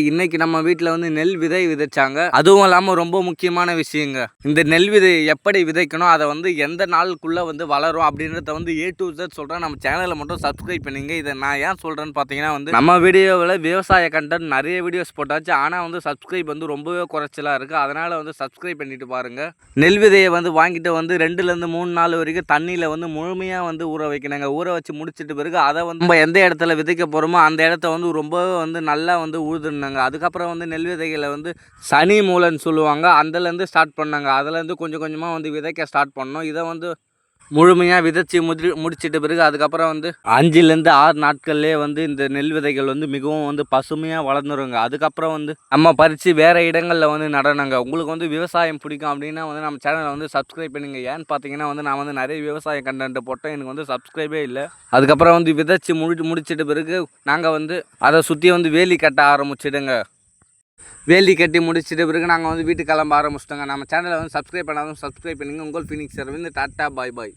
இன்னைக்கு நம்ம வீட்டில் வந்து நெல் விதை விதைச்சாங்க. அதுவும் இல்லாமல் ரொம்ப முக்கியமான விஷயங்க, இந்த நெல் விதை எப்படி விதைக்கணும், அதை வந்து எந்த நாளுக்குள்ளே வந்து வளரும் அப்படின்றத வந்து A to Z சொல்கிறேன். நம்ம சேனலை மட்டும் சப்ஸ்கிரைப் பண்ணிங்க. இதை நான் ஏன் சொல்கிறேன்னு பார்த்தீங்கன்னா வந்து நம்ம வீடியோவில் விவசாய கண்டென்ட் நிறைய வீடியோஸ் போட்டாச்சு. ஆனால் வந்து சப்ஸ்கிரைப் வந்து ரொம்பவே குறைச்சலாக இருக்குது. அதனால் வந்து சப்ஸ்கிரைப் பண்ணிட்டு பாருங்கள். நெல் விதையை வந்து வாங்கிட்டு வந்து 2லேருந்து 3 நாள் வரைக்கும் தண்ணியில் வந்து முழுமையாக வந்து ஊற வைக்கணுங்க. ஊற வச்சு முடிச்சிட்டு பிறகு அதை வந்து நம்ம எந்த இடத்துல விதைக்க போகிறோமோ அந்த இடத்த வந்து ரொம்பவே வந்து நல்லா வந்து உழுதுனாங்க. அதுக்கப்புறம் வந்து நெல் விதைகளை வந்து சனி மூலைன்னு சொல்லுவாங்க, அதுலேருந்து ஸ்டார்ட் பண்ணாங்க. அதுலேருந்து கொஞ்சம் கொஞ்சமாக வந்து விதைக்க ஸ்டார்ட் பண்ணோம். இதை வந்து முழுமையாக விதைச்சி முடிச்சிட்ட பிறகு அதுக்கப்புறம் வந்து 5லேருந்து 6 நாட்கள்லேயே வந்து இந்த நெல் விதைகள் வந்து மிகவும் வந்து பசுமையாக வளர்ந்துருங்க. அதுக்கப்புறம் வந்து நம்ம பறித்து வேறு இடங்களில் வந்து நடணுங்க. உங்களுக்கு வந்து விவசாயம் பிடிக்கும் அப்படின்னா வந்து நம்ம சேனலை வந்து சப்ஸ்கிரைப் பண்ணுங்க. ஏன்னு பார்த்தீங்கன்னா வந்து நான் வந்து நிறைய விவசாய கண்டென்ட் போட்டேன், எனக்கு வந்து சப்ஸ்கிரைபே இல்லை. அதுக்கப்புறம் வந்து விதைச்சி முடிச்சிட்ட பிறகு நாங்கள் வந்து அதை சுற்றி வந்து வேலி கட்ட ஆரம்பிச்சிடுங்க. வேலி கட்டி முடிச்சிட்ட பிறகு நாங்கள் வந்து வீட்டுக்கு கிளம்ப ஆரம்பிச்சிட்டோங்க. நம்ம சேனலை வந்து சப்ஸ்கிரைப் பண்ணாலும் சப்ஸ்கிரைப் பண்ணுங்கள். உங்கள் ஃபீனிக்ஸ் அரவிந்த். டாட்டா பாய் பாய்.